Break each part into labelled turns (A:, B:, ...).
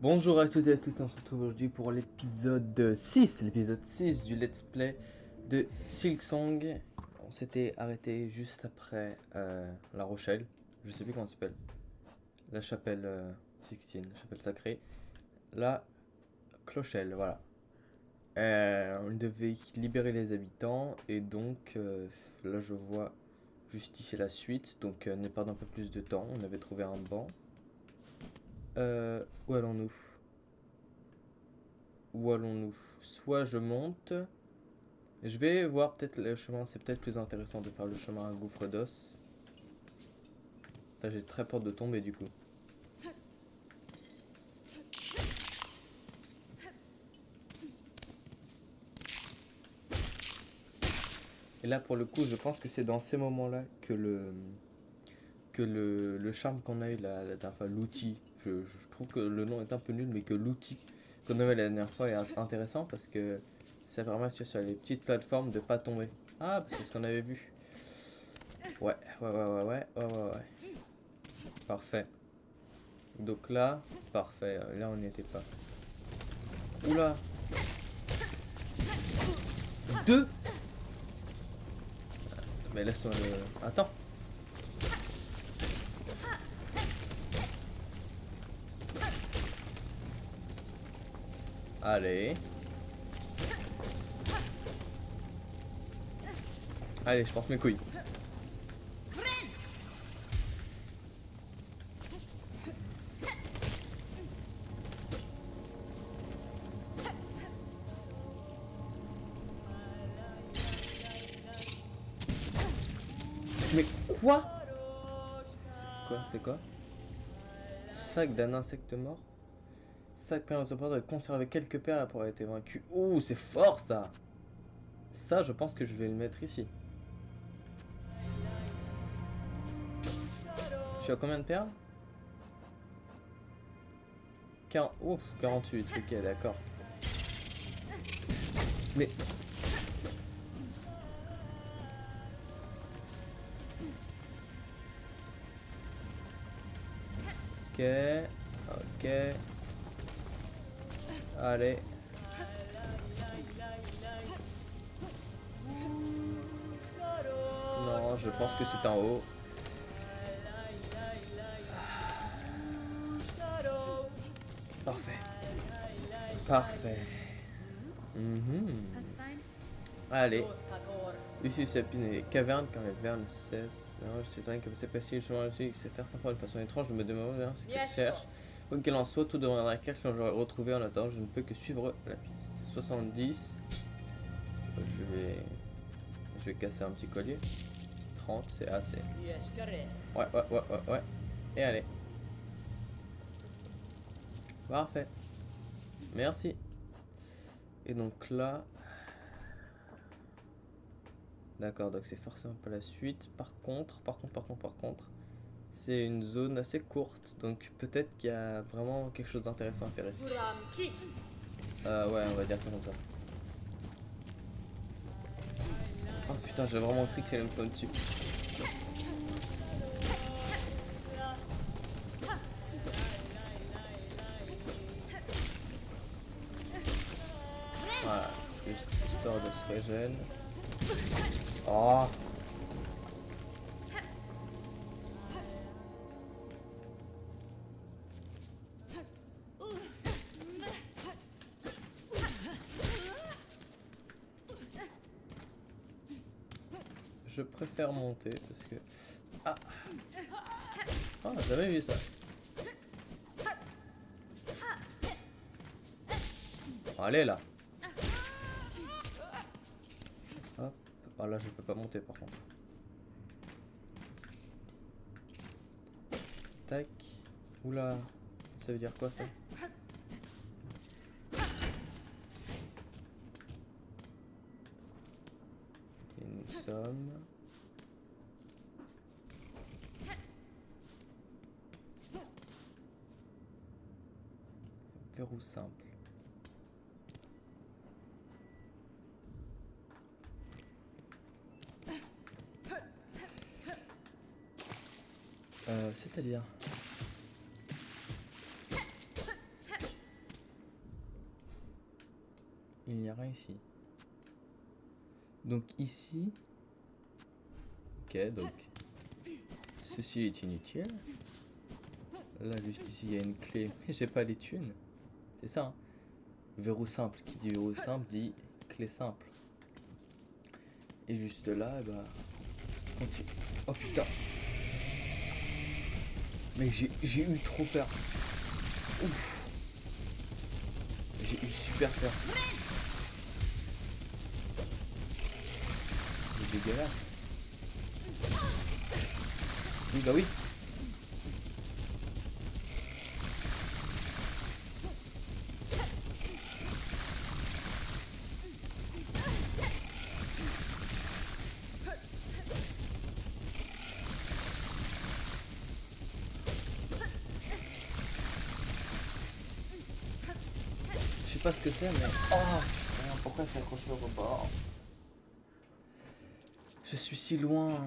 A: Bonjour à toutes et à tous, on se retrouve aujourd'hui pour l'épisode 6 du let's play de Silksong. On s'était arrêté juste après La Rochelle, je sais plus comment ça s'appelle, la chapelle 16, la chapelle sacrée, la Clochelle, voilà. On devait libérer les habitants et donc là je vois juste ici la suite, donc ne perdons pas plus de temps, on avait trouvé un banc. Où allons-nous? Où allons-nous? Soit je monte. Je vais voir peut-être le chemin. C'est peut-être plus intéressant de faire le chemin à gouffre d'os. Là j'ai très peur de tomber du coup. Et là pour le coup je pense que c'est dans ces moments-là que le charme qu'on a eu la dernière fois, l'outil. Je trouve que le nom est un peu nul mais que l'outil qu'on avait la dernière fois est intéressant parce que ça permet sur les petites plateformes de pas tomber. Ah bah, c'est ce qu'on avait vu. Ouais. Parfait. Donc là, parfait. Là, on n'y était pas. Oula. Deux. Mais laisse-moi le... Attends. Allez. Allez, je porte mes couilles. Mais quoi? C'est quoi? Sac d'un insecte mort. Sac permet au supporter de conserver quelques perles après avoir été vaincu. Ouh, c'est fort ça. Ça, je pense que je vais le mettre ici. Je suis à combien de perles? Ouf, 48. Ok, d'accord. Mais... Ok. Ok. Allez. Non, je pense que c'est en haut. Parfait. Parfait. Allez. Ici, c'est les cavernes quand les vernes cessent. Je suis étonné que c'est passé le chemin aussi, c'est faire sympa de façon étrange. Je me demande ce qu'il cherche. Quoi qu'il en soit, tout deviendra clair quand j'aurai retrouvé en attendant. Je ne peux que suivre la piste. 70. Je vais casser un petit collier. 30, c'est assez. Ouais. Et allez. Parfait. Merci. Et donc là... D'accord, donc c'est forcément pas la suite. Par contre, c'est une zone assez courte, donc peut-être qu'il y a vraiment quelque chose d'intéressant à faire ici. Ouais, on va dire ça comme ça. Oh putain, j'ai vraiment cru qu'il allait me tomber dessus. Voilà, juste histoire de se régène. Oh. Je préfère monter parce que... Ah. Ah, j'avais vu ça. Allez là. Hop. Ah là, je peux pas monter par contre. Tac. Oula. Ça veut dire quoi ça? Et nous sommes... Verrou simple. C'est-à-dire... il n'y a rien ici. Donc ici... Ok, donc... Ceci est inutile. Là, juste ici, il y a une clé, mais j'ai pas les thunes. C'est ça, hein. Verrou simple. Qui dit verrou simple dit clé simple. Et juste là, bah... Continue. Oh putain. Mais j'ai eu trop peur. Ouf. J'ai eu super peur. C'est dégueulasse. Oui, bah oui. Je sais pas ce que c'est, mais... Oh putain, pourquoi c'est accroché au rebord? Je suis si loin.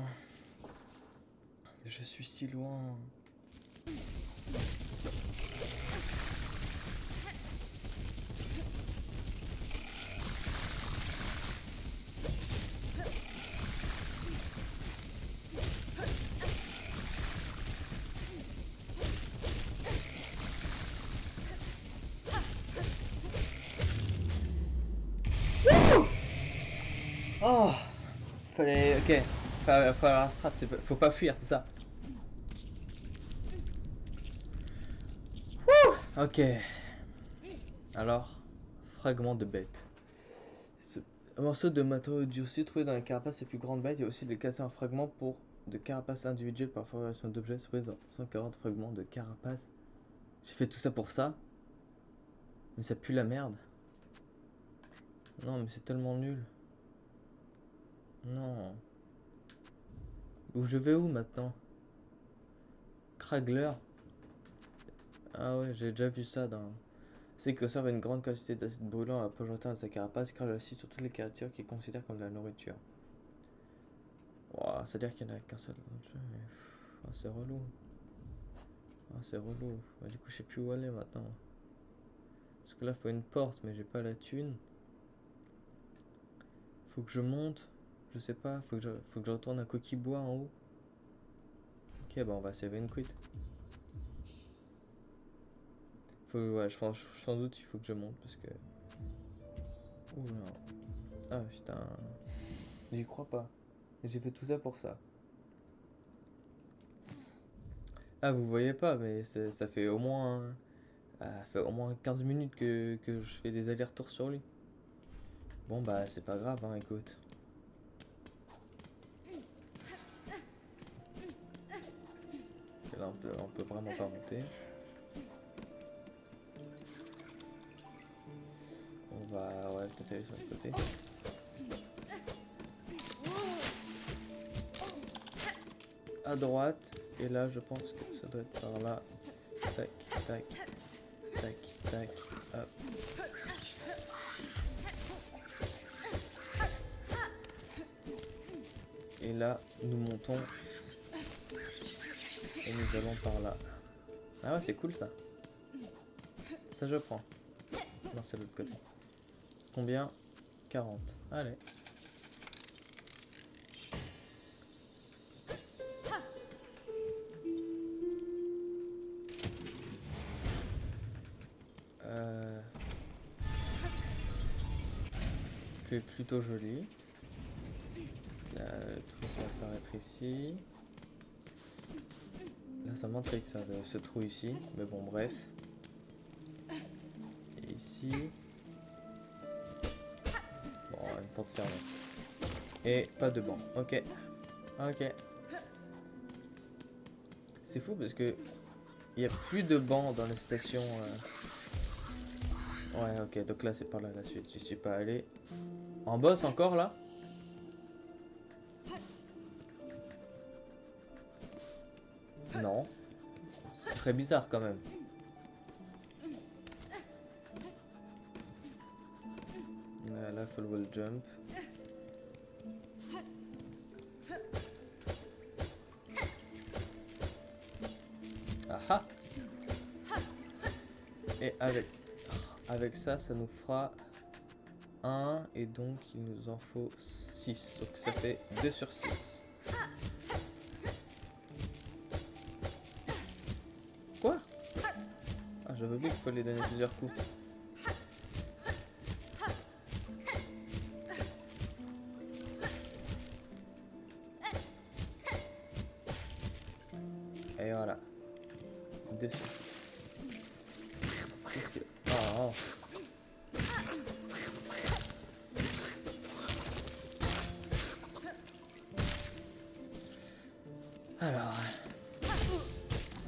A: Je suis si loin. Oh, fallait... Ok. Falloir un strat, faut pas fuir, c'est ça. Wouh. Ok. Alors, fragment de bête. Un morceau de matériau durci trouvé dans la carapace des plus grandes bêtes. Il y a aussi de casser en fragments pour de carapace individuelle par formation d'objets trouvés dans 140 fragments de carapace. J'ai fait tout ça pour ça. Mais ça pue la merde. Non, mais c'est tellement nul. Non. Où je vais où maintenant? Kragler. Ah ouais, j'ai déjà vu ça dans... C'est que conserve une grande quantité d'acide brûlant à la poche interne de sa carapace, car elle aussi sur toutes les créatures qu'il considère comme de la nourriture. Wow, c'est-à-dire qu'il n'y en a qu'un seul dans le jeu, mais... Oh, c'est relou. Ah, c'est relou. Bah, du coup, je sais plus où aller maintenant. Parce que là, faut une porte, mais j'ai pas la thune. Faut que je monte. Je sais pas, faut que je retourne à Coquille-Bois en haut. Ok, bah on va save and quit. Ouais, je pense, sans doute, il faut que je monte parce que... Ouh non. Ah putain. J'y crois pas. J'ai fait tout ça pour ça. Ah, vous voyez pas, mais ça fait au moins... Ça fait au moins 15 minutes que je fais des allers-retours sur lui. Bon bah c'est pas grave, hein, écoute. Et là on peut vraiment pas monter. On va... Ouais, peut-être aller sur le côté. À droite. Et là je pense que ça doit être par là. Tac, tac, tac, tac, hop. Et là, nous montons. Et nous allons par là. Ah ouais, c'est cool ça. Ça je prends. Non, c'est l'autre côté. Combien? 40. Allez. Plutôt joli. Là, le truc va apparaître ici. Là, ça m'intrigue ça, ce trou ici. Mais bon, bref. Et ici. Bon, une porte fermée. Et pas de banc. Ok. Ok. C'est fou parce que il n'y a plus de banc dans les stations. Ouais, ok. Donc là, c'est par là la suite. J'y suis pas allé. En boss encore là? Non. C'est très bizarre quand même. Là, faut le wall jump. Aha. Et avec ça, ça nous fera 1 et donc il nous en faut 6. Donc ça fait 2 sur 6. Quoi? Ah, j'avais oublié qu'il fallait donner plusieurs coups. Et voilà. 2 sur 6. Qu'est-ce que... Oh. Alors...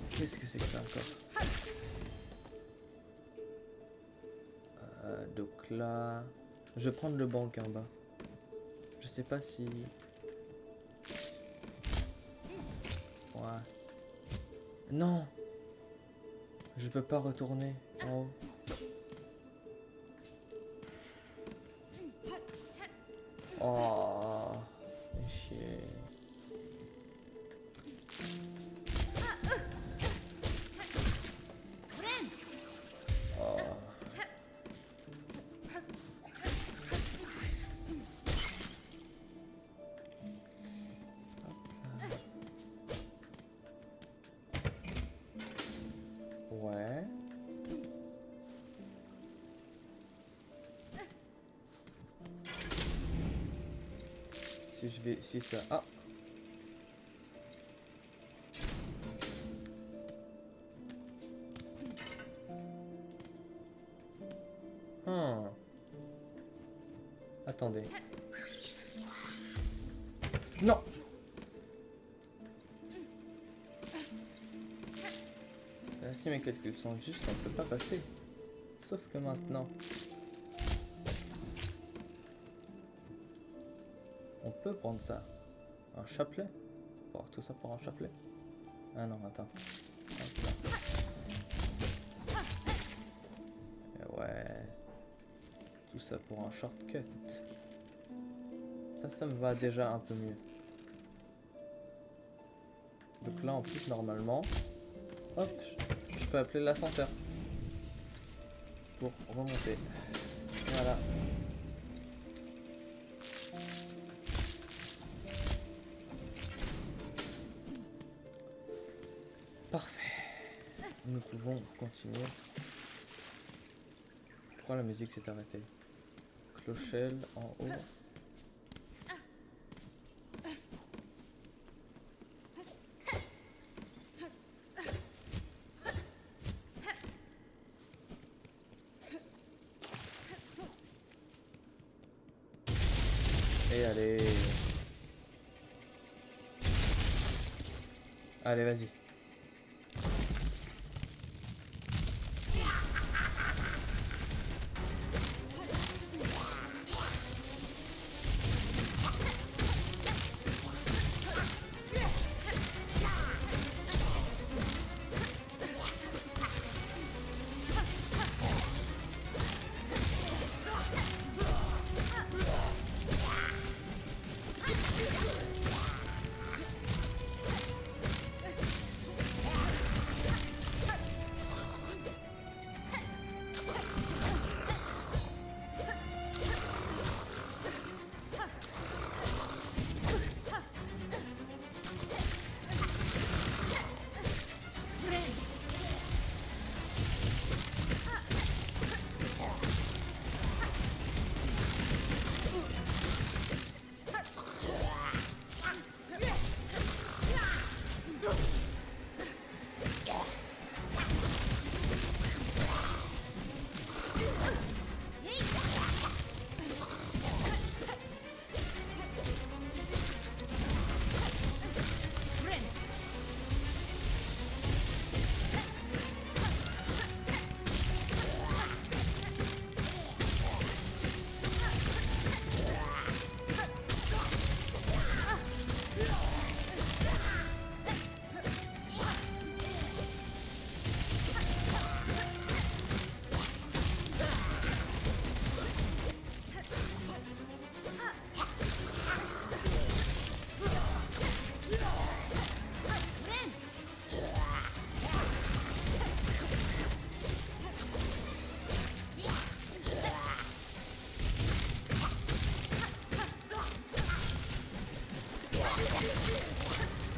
A: Qu'est-ce que c'est que ça encore? Donc là... Je vais prendre le banc en bas. Je sais pas si... Ouais. Non! Je peux pas retourner en haut. Oh, chier. Oh. Ouais. Si je vais... Si ça... Ah! Attendez. Non! Si mes calculs sont justes, on peut pas passer. Sauf que maintenant... On peut prendre ça. Un chapelet? Pour tout ça pour un chapelet? Ah non, attends. Hop là. Et ouais. Tout ça pour un shortcut. Ça me va déjà un peu mieux. Donc là en plus normalement, hop, je peux appeler l'ascenseur pour remonter. Voilà. Parfait. Nous pouvons continuer. Pourquoi la musique s'est arrêtée? Clochelle en haut. Et allez. Allez, vas-y.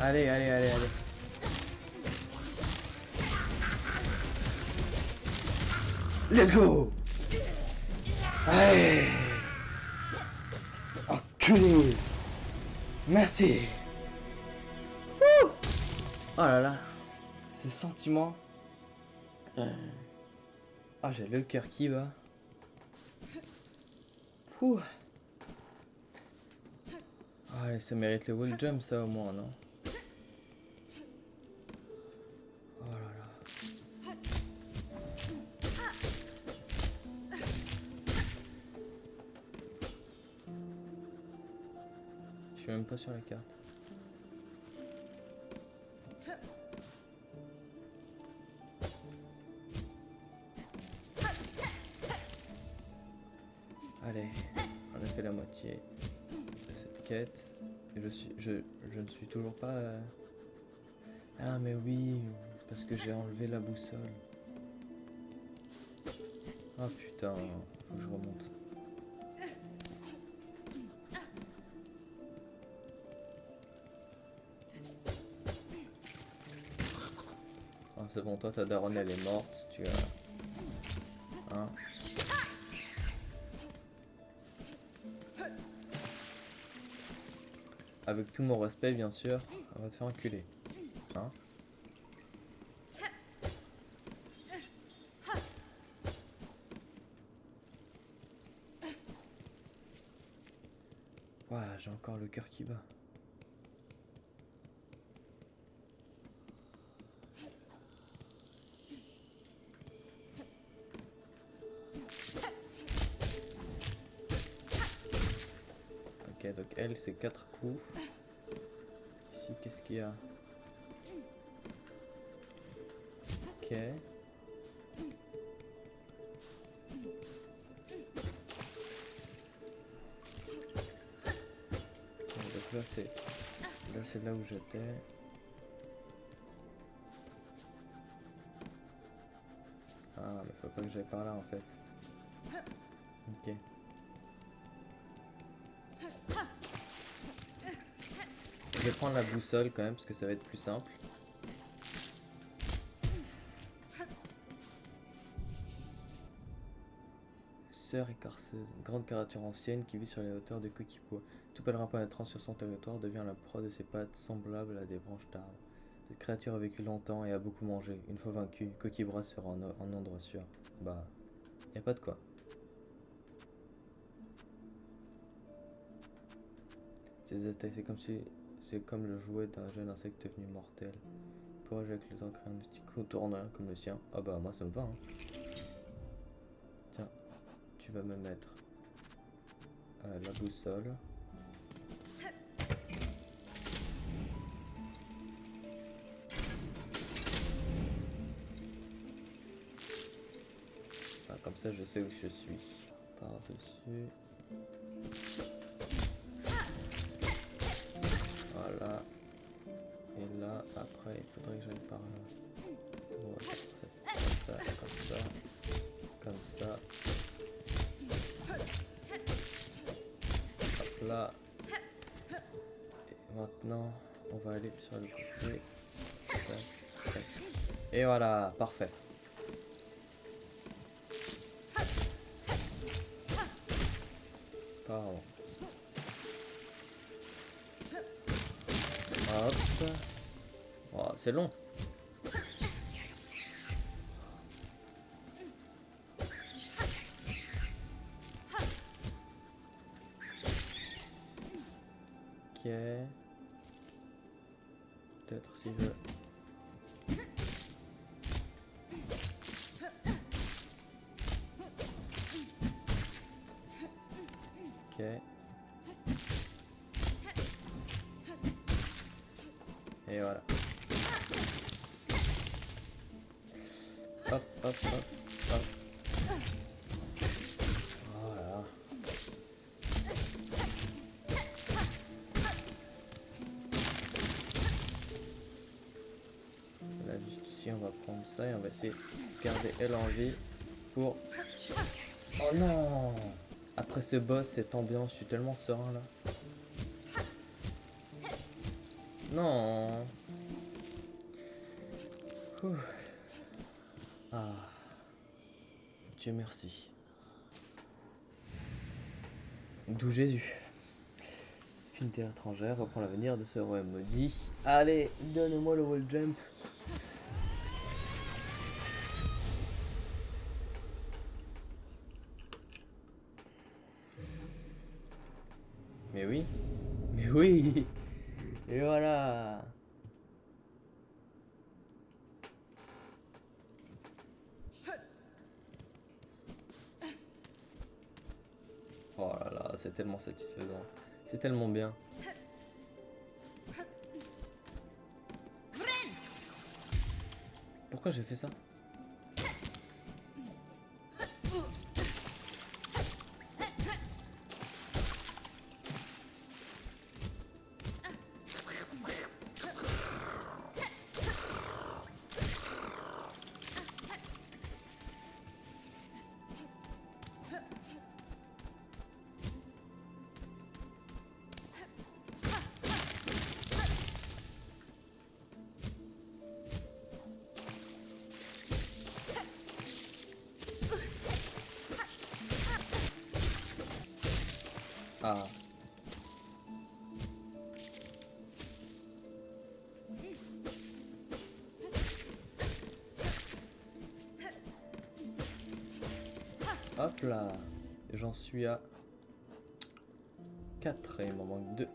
A: Allez, allez, allez, allez. Let's go. Allez. Enculé. Merci. Ouh. Oh là là. Ce sentiment. Ah, j'ai le cœur qui bat. Ouh. Ah, allez, ça mérite le wall jump, ça au moins, non? Oh là là. Je suis même pas sur la carte. Allez, on a fait la moitié de cette quête. Et je ne suis toujours pas... Ah mais oui, parce que j'ai enlevé la boussole. Ah putain, faut que je remonte. Ah, c'est bon, toi ta daronne elle est morte, tu as... Hein? Avec tout mon respect bien sûr, on va te faire enculer. Hein? Ouah, j'ai encore le cœur qui bat. Ok, donc elle c'est 4 coups. Ici qu'est-ce qu'il y a? Ok. Donc là c'est là où j'étais. Ah mais faut pas que j'aille par là en fait. Ok. Je vais prendre la boussole quand même parce que ça va être plus simple. Sœur écarceuse, grande créature ancienne qui vit sur les hauteurs de Kokipo. Tout pèlerin pénétrant sur son territoire devient la proie de ses pattes semblables à des branches d'arbres. Cette créature a vécu longtemps et a beaucoup mangé. Une fois vaincue, Kokibra sera en endroit sûr. Bah, y a pas de quoi. Ces attaques, c'est comme le jouet d'un jeune insecte devenu mortel. Il pourrait avec le temps créer un petit contourneur comme le sien. Ah bah moi ça me va hein. Tiens, tu vas me mettre la boussole. Ah, comme ça je sais où je suis. Par-dessus. Voilà. Et là, après, il faudrait que j'aille par là. Comme ça, comme ça. Comme ça. Hop là. Et maintenant, on va aller sur le côté. Tac, tac. Et voilà, parfait. Pardon. Hop. Oh, c'est long. Ok. Peut-être si je... Ok. Et voilà. Hop, hop, hop, hop. Voilà. Là, juste ici, on va prendre ça et on va essayer de garder elle en vie pour... Oh non! Après ce boss, cette ambiance, je suis tellement serein là. Non. Ouh. Ah. Dieu merci. D'où Jésus. Fine terre étrangère reprend l'avenir de ce royaume maudit. Allez, donne-moi le wall jump. Mais oui. Mais oui. Et voilà. Oh là là, c'est tellement satisfaisant. C'est tellement bien. Pourquoi j'ai fait ça? Ah. Hop là. J'en suis à 4 et il m'en manque 2.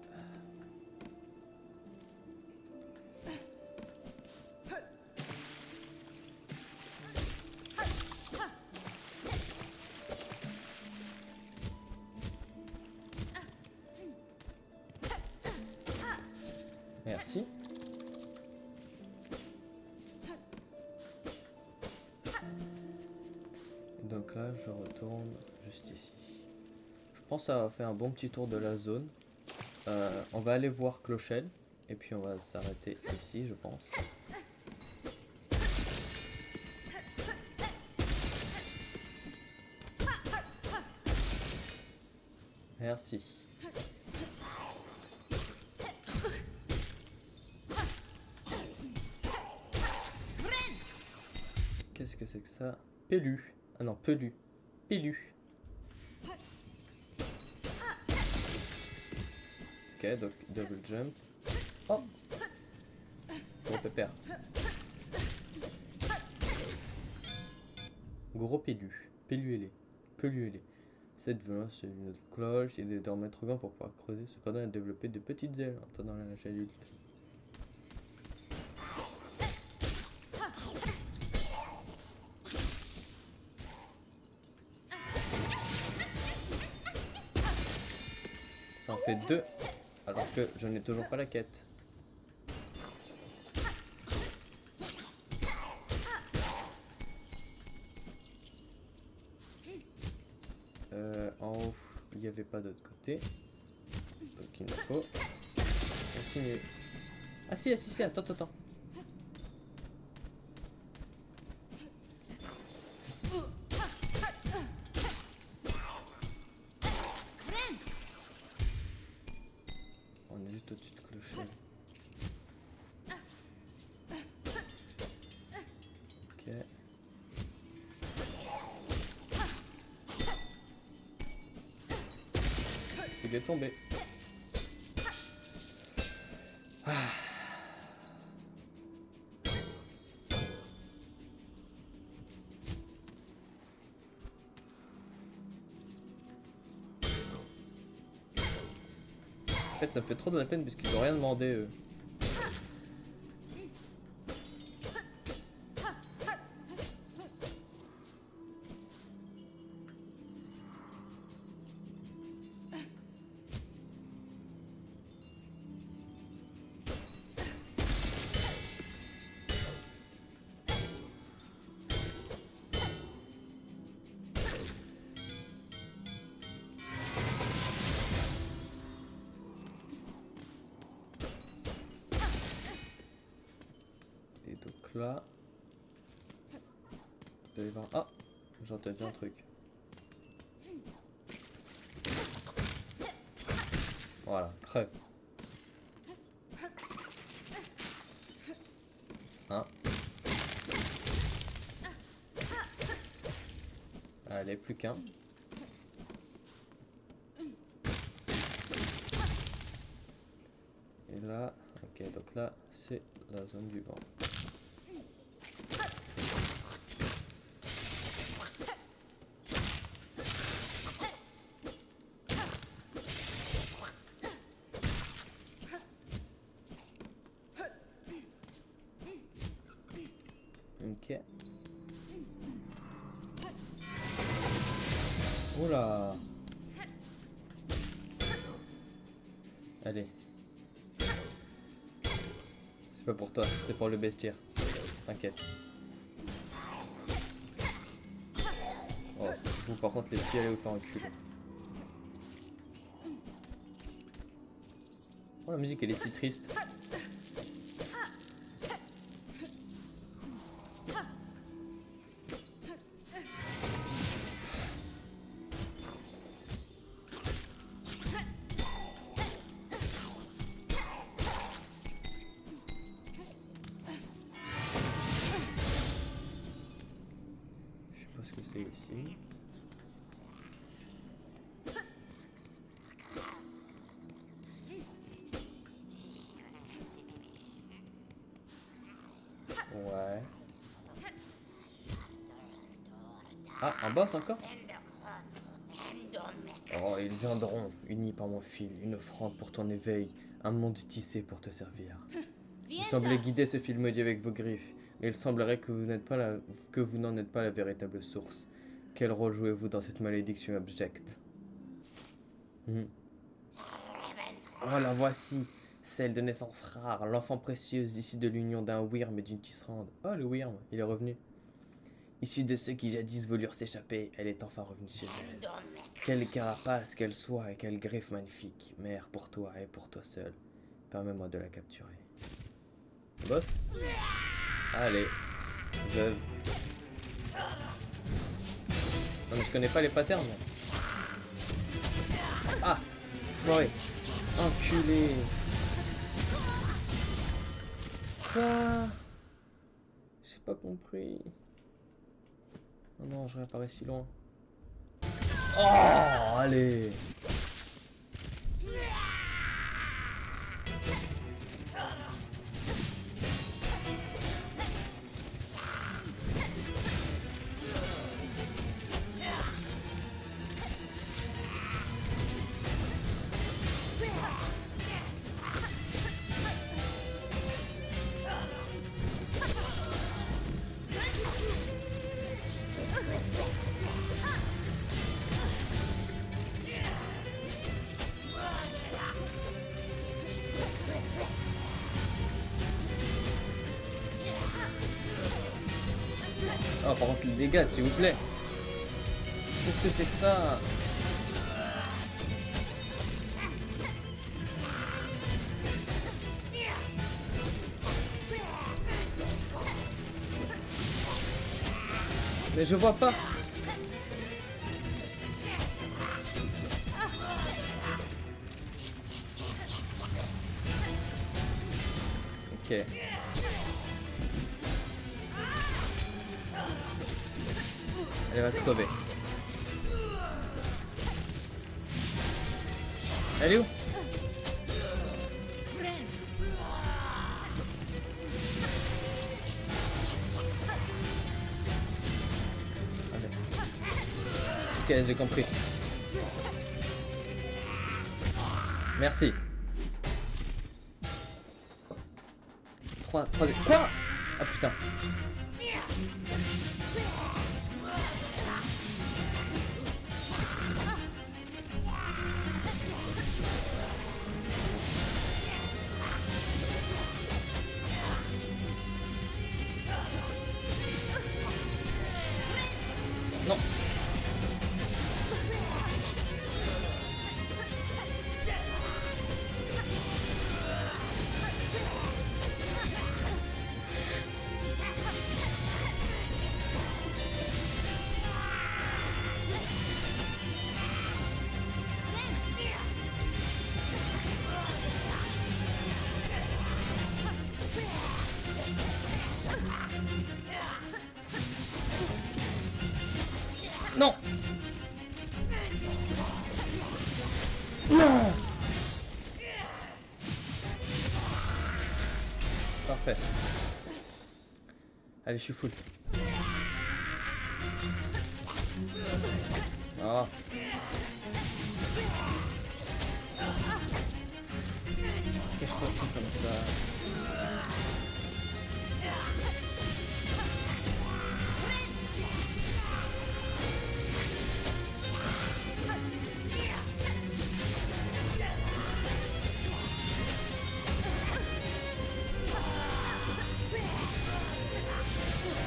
A: Merci. Donc là, je retourne juste ici. Je pense que ça va faire un bon petit tour de la zone. On va aller voir Clochelle. Et puis on va s'arrêter ici, je pense. Merci. Qu'est-ce que c'est que ça? Pélu. Ah non, Pelu. Pélu. Ok, donc double jump. Oh! Gros pépère. Gros pélu. Péluélé. Peluélé. Cette violence c'est une autre cloche. Il est désormais trop grand pour pouvoir creuser. Cependant, il a développé de petites ailes en attendant l'âge adulte. Ça en fait 2. Alors que je n'ai toujours pas la quête. En haut, il n'y avait pas d'autre côté. Donc il nous faut continuer. Ah si, attends. On est juste au-dessus de Clochelle. Ok. Il est tombé. Ah. En fait, ça me fait trop de la peine puisqu'ils n'ont rien demandé eux. Et donc là, vous allez voir. Ah, j'ai entendu un truc. Voilà, crève. Allez, plus qu'un. Et là, ok, donc là, c'est la zone du vent. Ok. Oula. Allez. C'est pas pour toi, c'est pour le bestiaire. T'inquiète. Oh, vous par contre les filles allez vous faire enculer. Oh la musique elle est si triste. Je sais pas ce que c'est ici. Ouais. Ah, un boss encore? Oh, ils viendront, unis par mon fil, une offrande pour ton éveil, un monde tissé pour te servir. Vous semblez guider ce fil maudit avec vos griffes, mais il semblerait que vous n'en êtes pas la véritable source. Quel rôle jouez-vous dans cette malédiction abjecte? Oh, la voici, celle de naissance rare, l'enfant précieuse issue de l'union d'un wyrm et d'une tisserande. Oh, le wyrm, il est revenu. Issue de ceux qui jadis voulurent s'échapper, elle est enfin revenue chez elle. Quelle carapace qu'elle soit et quelle griffe magnifique. Mère, pour toi et pour toi seul. Permets-moi de la capturer. Boss? Allez. Veuve. Non mais je connais pas les patterns. Ah! Ouais. Enculé. Quoi? J'ai pas compris. Oh non, je réapparais si loin. Oh, allez. Oh, par contre, les dégâts, s'il vous plaît. Qu'est-ce que c'est que ça? Mais je vois pas. Ok. Elle va te sauver. Elle est où? Ok, j'ai compris. Merci. 3, quoi? Ah putain. Non. Non. Non. Parfait. Allez, je suis full. Ah. Qu'est-ce que je fais comme ça?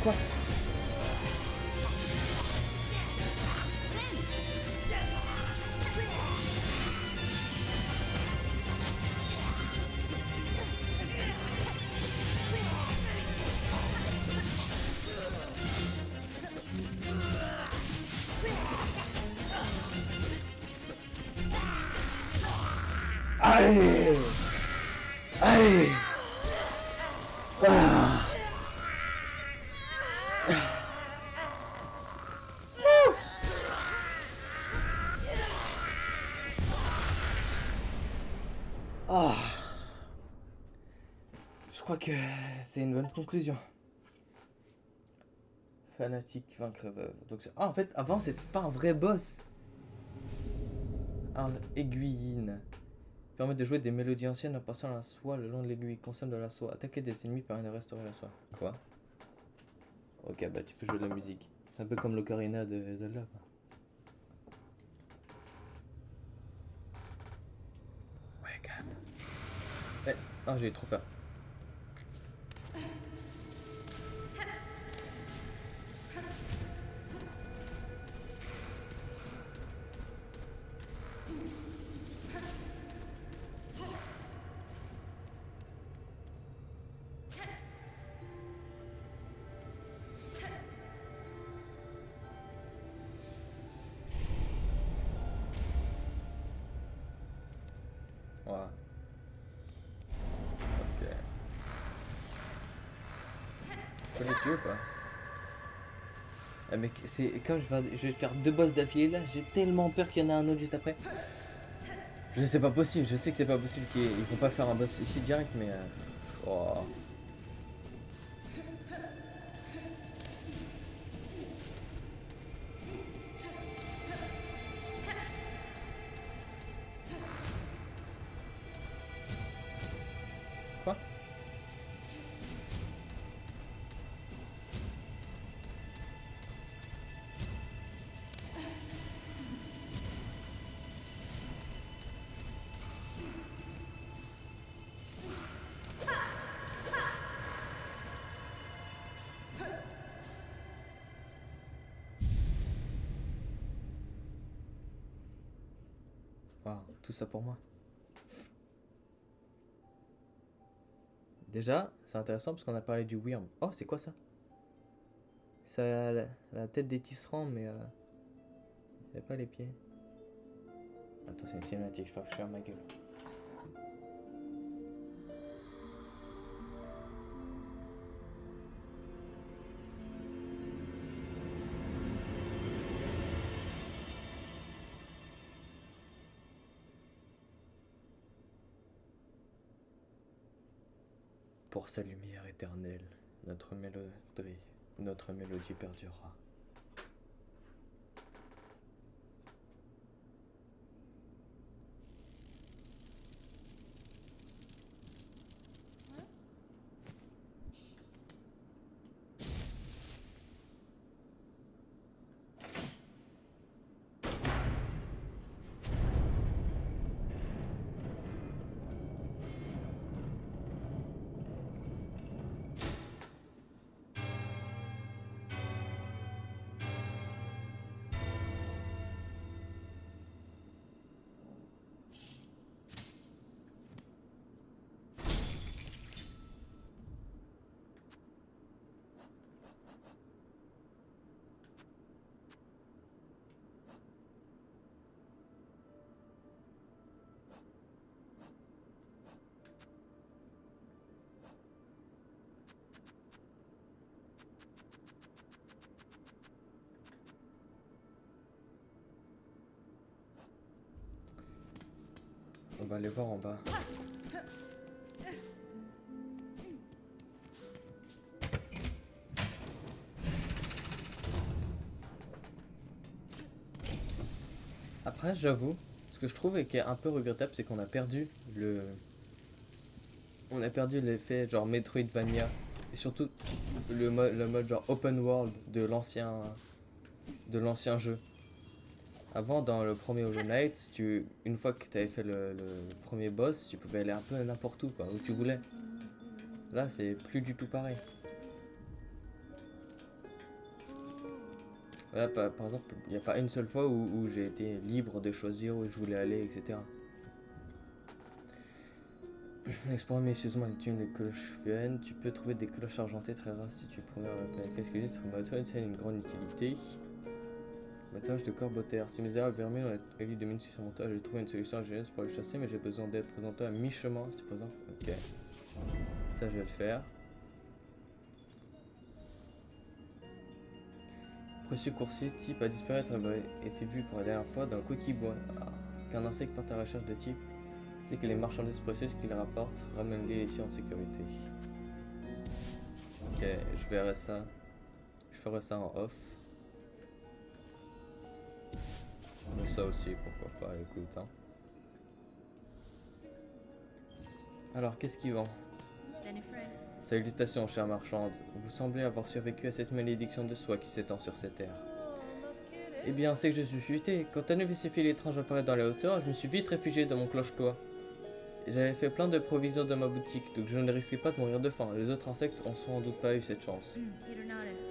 A: Quoi? Allez! Allez! Ah! Ah! Je crois que c'est une bonne conclusion. Fanatique, vaincre veuve. Donc, ah, en fait, avant, c'était pas un vrai boss. Un aiguilline. Permet de jouer des mélodies anciennes en passant la soie le long de l'aiguille. Consomme de la soie. Attaquer des ennemis permet de restaurer la soie. Quoi? Ok, bah tu peux jouer de la musique. C'est un peu comme l'ocarina de Zelda, quoi. Wake up. Eh, ah, j'ai eu trop peur. Voilà. Ok. Je peux les tuer ou pas? Ah, mec, c'est quand je vais faire deux boss d'affilée là, j'ai tellement peur qu'il y en a un autre juste après. Je sais pas possible, je sais que c'est pas possible qu'ils vont pas faire un boss ici direct, mais oh. Quoi? Ah, tout ça pour moi. Déjà, c'est intéressant parce qu'on a parlé du Wyrm. Oh, c'est quoi ça? Ça a la tête des tisserands, mais il pas les pieds. Attends, c'est une cinématique, je vais faire ma gueule. Pour sa lumière éternelle, notre mélodie perdurera. On va aller voir en bas. Après, j'avoue, ce que je trouve et qui est un peu regrettable, c'est qu'on a perdu le... On a perdu l'effet genre Metroidvania. Et surtout le mode genre open world de l'ancien jeu. Avant, dans le premier Hollow Knight, une fois que tu avais fait le premier boss, tu pouvais aller un peu n'importe où, quoi, où tu voulais. Là, c'est plus du tout pareil. Là, par exemple, il n'y a pas une seule fois où j'ai été libre de choisir où je voulais aller, etc. Explorer minutieusement les tunes, les cloches fuennes. Tu peux trouver des cloches argentées très rares si tu promets quelques litres. C'est une grande utilité. Matage de corbeau-terre. Ces misérables vermines ont élu de mine sur mon toit. J'ai trouvé une solution ingénieuse pour les chasser, mais j'ai besoin d'aide. Présente-toi à mi-chemin si tu présentes. Ok. Ça, je vais le faire. Précieux coursier type a disparu avait été vu pour la dernière fois dans le coquille-bois. Ah, qu'un insecte parte à la recherche de type. C'est que les marchandises précieuses qu'il rapporte ramènent-les ici en sécurité. Ok, je verrai ça. Je ferai ça en off. Mais ça aussi, pourquoi pas, écoute. Hein. Alors, qu'est-ce qui vend? Salutations, chère marchande. Vous semblez avoir survécu à cette malédiction de soie qui s'étend sur ces terres. Eh bien, c'est que je suis fuité. Quand un nouveau fil étrange apparaît dans les hauteurs, je me suis vite réfugié dans mon cloche-toit. J'avais fait plein de provisions dans ma boutique, donc je ne risquais pas de mourir de faim. Les autres insectes ont sans doute pas eu cette chance.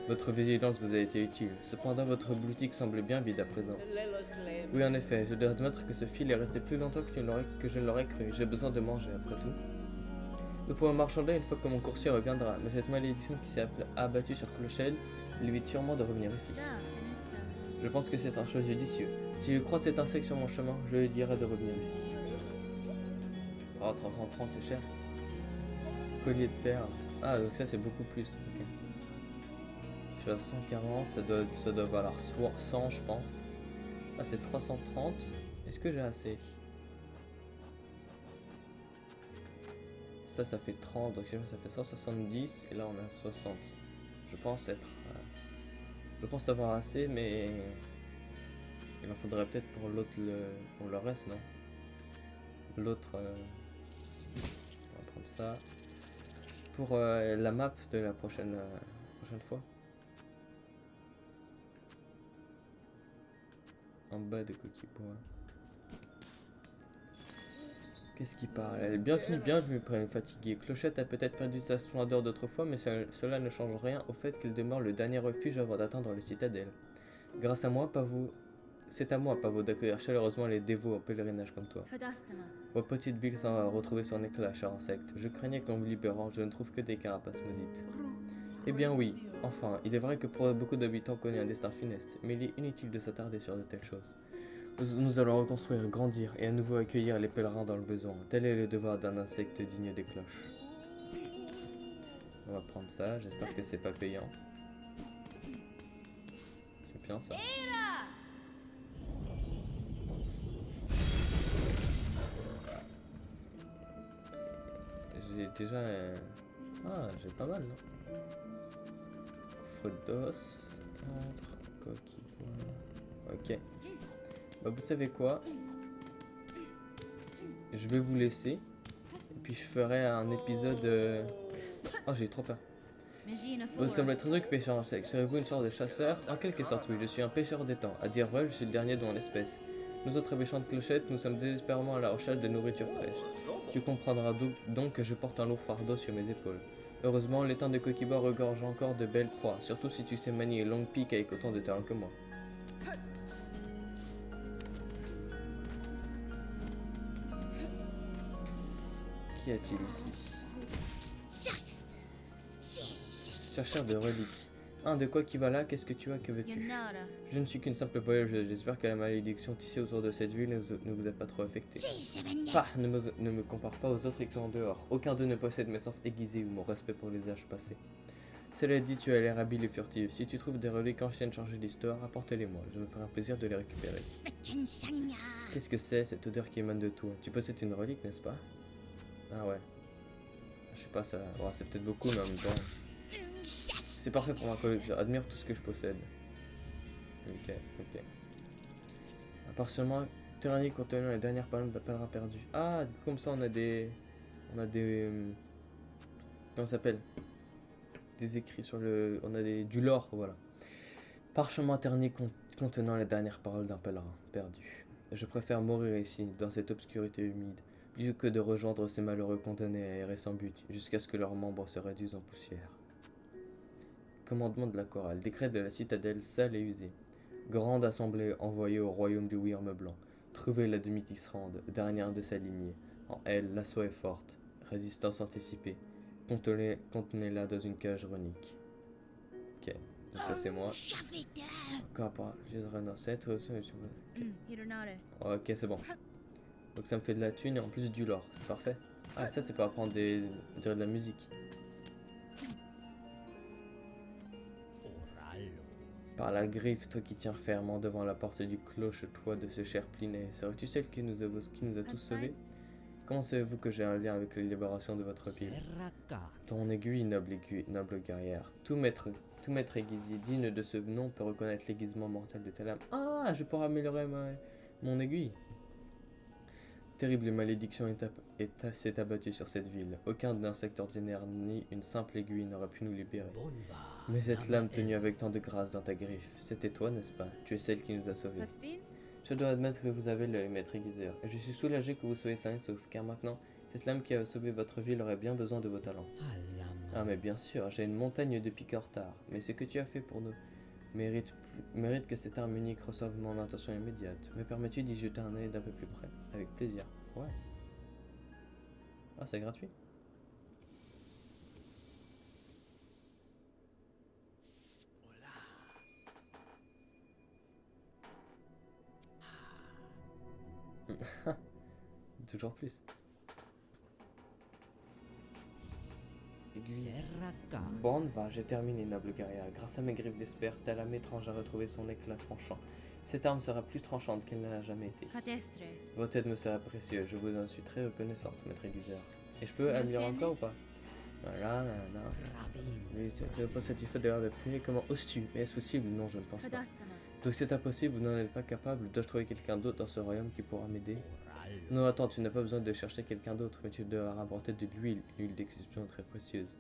A: Votre vigilance vous a été utile. Cependant, votre boutique semble bien vide à présent. Oui, en effet, je dois admettre que ce fil est resté plus longtemps que je ne l'aurais cru. J'ai besoin de manger, après tout. Nous pouvons marchander une fois que mon coursier reviendra, mais cette malédiction qui s'est abattue sur Clochelle l'évite sûrement de revenir ici. Je pense que c'est un choix judicieux. Si je croise cet insecte sur mon chemin, je lui dirai de revenir ici. Oh, 330, c'est cher. Collier de perles. Ah, donc ça, c'est beaucoup plus. Okay. Je suis à 140, ça doit valoir 100, je pense. Ah, c'est 330. Est-ce que j'ai assez? Ça fait 30, donc ça fait 170, et là on est à 60. Je pense je pense avoir assez, mais il en faudrait peut-être pour l'autre, pour le reste, non? L'autre, on va prendre ça. Pour la map de la prochaine fois. En bas de coquille-bois. Qu'est-ce qui parle? Elle est bienvenue, près fatiguée. Clochette a peut-être perdu sa splendeur d'autrefois, mais cela ne change rien au fait qu'elle demeure le dernier refuge avant d'atteindre les citadelles. Grâce à moi, c'est à moi, Pavo, d'accueillir chaleureusement les dévots en pèlerinage comme toi. Votre petite ville s'en va retrouver son éclat, cher insecte. Je craignais qu'en vous libérant, je ne trouve que des carapaces maudites. Eh bien oui, enfin, il est vrai que pour beaucoup d'habitants connaît un destin funeste, mais il est inutile de s'attarder sur de telles choses. Nous allons reconstruire, grandir et à nouveau accueillir les pèlerins dans le besoin. Tel est le devoir d'un insecte digne des cloches. On va prendre ça, j'espère que c'est pas payant. C'est bien ça. J'ai déjà... Ah, j'ai pas mal, non? Coffre d'os, entre, coquille. Ok. Bah vous savez quoi? Je vais vous laisser. Et puis je ferai un épisode... Oh, j'ai trop peur. Vous semblez très occupé, cher insecte. Serez-vous une sorte de chasseur? En quelque sorte, oui. Je suis un pêcheur des temps. À dire vrai, je suis le dernier de mon espèce. Nous autres habitants de Clochette, nous sommes désespérément à la recherche de nourriture fraîche. Tu comprendras donc que je porte un lourd fardeau sur mes épaules. Heureusement, l'étang de Coquille-Bois regorge encore de belles proies, surtout si tu sais manier une longue pique avec autant de talent que moi. Qu'y a-t-il ici? Chercheur de reliques. Ah, de quoi qui va là? Qu'est-ce que tu as? Que veux-tu? Je ne suis qu'une simple voyageuse. J'espère que la malédiction tissée autour de cette ville ne vous a pas trop affecté. Ah, ne me compare pas aux autres qui sont en dehors. Aucun d'eux ne possède mes sens aiguisés ou mon respect pour les âges passés. Cela dit, tu as l'air habile et furtive. Si tu trouves des reliques anciennes chargées d'histoire, apportez-les-moi. Je me ferai un plaisir de les récupérer. Qu'est-ce que c'est, cette odeur qui émane de toi? Tu possèdes une relique, n'est-ce pas? Ah ouais. Je sais pas, ça... ouais, c'est peut-être beaucoup, mais en même temps... C'est parfait pour ma collection. Admire tout ce que je possède. Ok, ok. Appartement tyrannie contenant les dernières paroles de pèlerin perdu. Ah, du coup, comme ça, on a des... On a des... comment ça s'appelle? Des écrits sur le... On a du lore, voilà. Parchemin terni contenant les dernières paroles d'un pèlerin perdu. Je préfère mourir ici, dans cette obscurité humide, plutôt que de rejoindre ces malheureux condamnés à errer sans but, jusqu'à ce que leurs membres se réduisent en poussière. Commandement de la chorale. Décret de la citadelle sale et usée. Grande assemblée envoyée au royaume du Wyrm Blanc. Trouvez la demi-tisserande, dernière de sa lignée. En elle, l'assaut est forte. Résistance anticipée. Contenez-la dans une cage runique. Ok, donc ça c'est moi. Encore pas, je dirais dans cette. Ok, c'est bon. Donc ça me fait de la thune et en plus du lore, c'est parfait. Ah, ça c'est pour apprendre de la musique. Par la griffe, toi qui tiens fermement devant la porte du cloche-toit de ce cher Plinet, serais-tu celle qui nous a tous sauvés? Comment savez-vous que j'ai un lien avec la libération de votre ville? Ton aiguille, noble guerrière. Tout maître aiguisier digne de ce nom peut reconnaître l'aiguisement mortel de ta lame. Ah, je pourrais améliorer mon aiguille. Terrible malédiction s'est abattue sur cette ville. Aucun insecte ordinaire ni une simple aiguille n'aurait pu nous libérer. Mais cette lame tenue avec tant de grâce dans ta griffe, c'était toi, n'est-ce pas? Tu es celle qui nous a sauvés. Je dois admettre que vous avez l'œil, maître aiguiseur, et je suis soulagé que vous soyez sain et sauf, car maintenant, cette lame qui a sauvé votre ville aurait bien besoin de vos talents. Ah mais bien sûr, j'ai une montagne de piques en retard, mais ce que tu as fait pour nous mérite que cette arme unique reçoive mon attention immédiate. Me permets-tu d'y jeter un œil d'un peu plus près? Avec plaisir. Ouais. Ah, c'est gratuit. Toujours plus. Bon, va, j'ai terminé, noble guerrière. Grâce à mes griffes d'espère, ta lame étrange a retrouvé son éclat tranchant. Cette arme sera plus tranchante qu'elle ne l'a jamais été. Votre aide me sera précieuse, je vous en suis très reconnaissante, maître aiguiseur. Et je peux améliorer encore ou pas? Voilà, oui, je pas satisfait d'ailleurs de punir. Comment oses-tu? Mais est-ce possible? Non, je ne pense pas. Donc c'est impossible, vous n'en êtes pas capable. Dois-je trouver quelqu'un d'autre dans ce royaume qui pourra m'aider? Non, attends, tu n'as pas besoin de chercher quelqu'un d'autre, mais tu dois rapporter de l'huile, une huile d'exception très précieuse.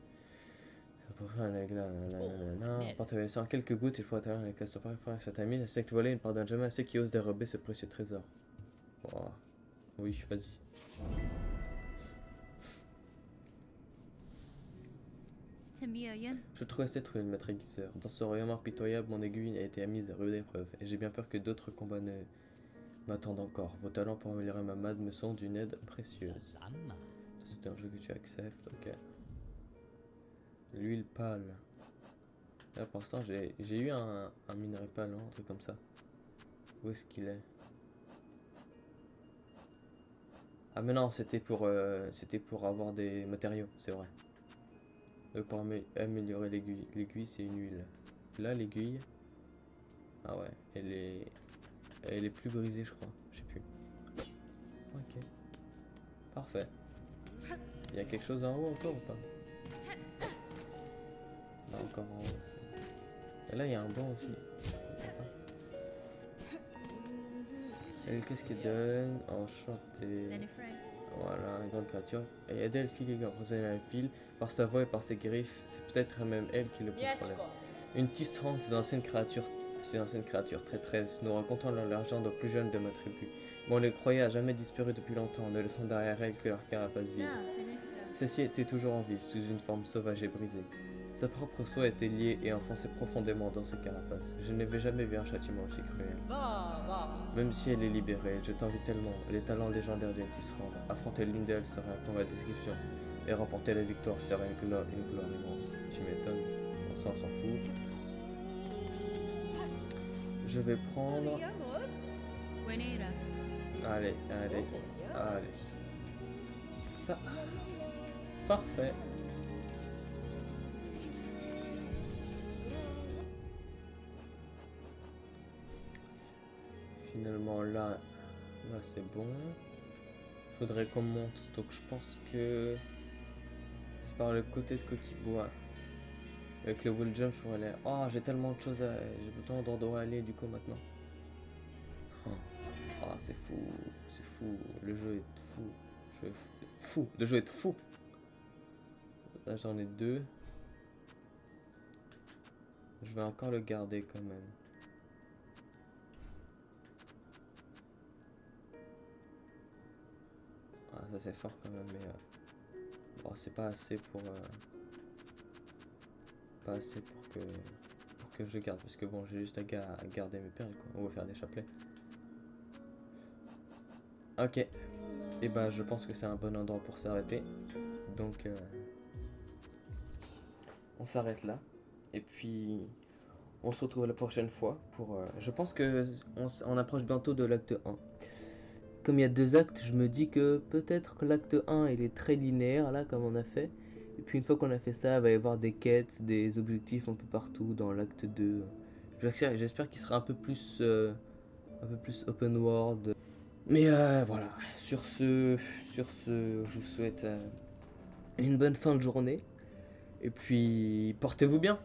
A: Pour faire un éclat, apportez ça en quelques gouttes, il faut atteindre un éclat super pour cet ami. La secte volée ne pardonne jamais à ceux qui osent dérober ce précieux trésor. Oh. Oui, vas-y. Je trouvais cette ruine, maître aiguiseur. Dans ce royaume impitoyable, mon aiguille a été mise à rude épreuve, et j'ai bien peur que d'autres combats ne m'attendent encore. Vos talents pour améliorer ma mad me sont d'une aide précieuse. C'est un jeu que tu acceptes, ok. L'huile pâle. Là pour l'instant j'ai eu un minerai pâle, un truc comme ça. Où est-ce qu'il est? Ah mais non, c'était pour avoir des matériaux, c'est vrai. Donc pour améliorer l'aiguille. L'aiguille c'est une huile. Là l'aiguille. Ah ouais, elle est plus brisée je crois. Je sais plus. Ok. Parfait. Il y a quelque chose en haut encore ou pas? Là encore en haut. Et là il y a un banc aussi. Elle, qu'est-ce qu'elle donne? Enchanté. Voilà, une grande créature. Et aider le fil à reconnaître la file par sa voix et par ses griffes. C'est peut-être même elle qui le contrôlait. Une tisserande, c'est une ancienne créature traîtresse. Nous racontons la légende aux plus jeunes de ma tribu. Mais on les croyait à jamais disparu depuis longtemps, ne laissant derrière elles que leur carapace vide. Celle-ci était toujours en vie, sous une forme sauvage et brisée. Sa propre soie était liée et enfoncée profondément dans ses carapaces. Je n'avais jamais vu un châtiment aussi cruel. Même si elle est libérée, je t'envie tellement. Les talents légendaires d'une tisserande. Affronter l'une d'elles serait un combat de description. Et remporter la victoire serait une gloire immense. Tu m'étonnes. Ça, on s'en fout. Je vais prendre... Allez. Ça. Parfait. finalement là c'est bon. Faudrait qu'on monte, donc je pense que c'est par le côté de Cotibois. Avec le wall jump, je pourrais aller. Oh, j'ai tellement de choses à. J'ai besoin d'endroits à aller du coup maintenant. Oh, oh, c'est fou, c'est fou. Le jeu est fou. Le jeu est fou. Le jeu est fou. Là, j'en ai deux. Je vais encore le garder quand même. Ah, ça c'est fort quand même, mais bon, c'est pas assez pour pas assez pour que je garde, parce que bon, j'ai juste à garder mes perles quoi. On va faire des chapelets. Ok, et bah je pense que c'est un bon endroit pour s'arrêter. Donc on s'arrête là. Et puis on se retrouve la prochaine fois pour. Je pense que on approche bientôt de l'acte 1. Comme il y a deux actes, je me dis que peut-être que l'acte 1 il est très linéaire là comme on a fait. Et puis une fois qu'on a fait ça, il va y avoir des quêtes, des objectifs un peu partout dans l'acte 2. J'espère qu'il sera un peu plus open world. Mais voilà, sur ce, je vous souhaite une bonne fin de journée. Et puis portez-vous bien.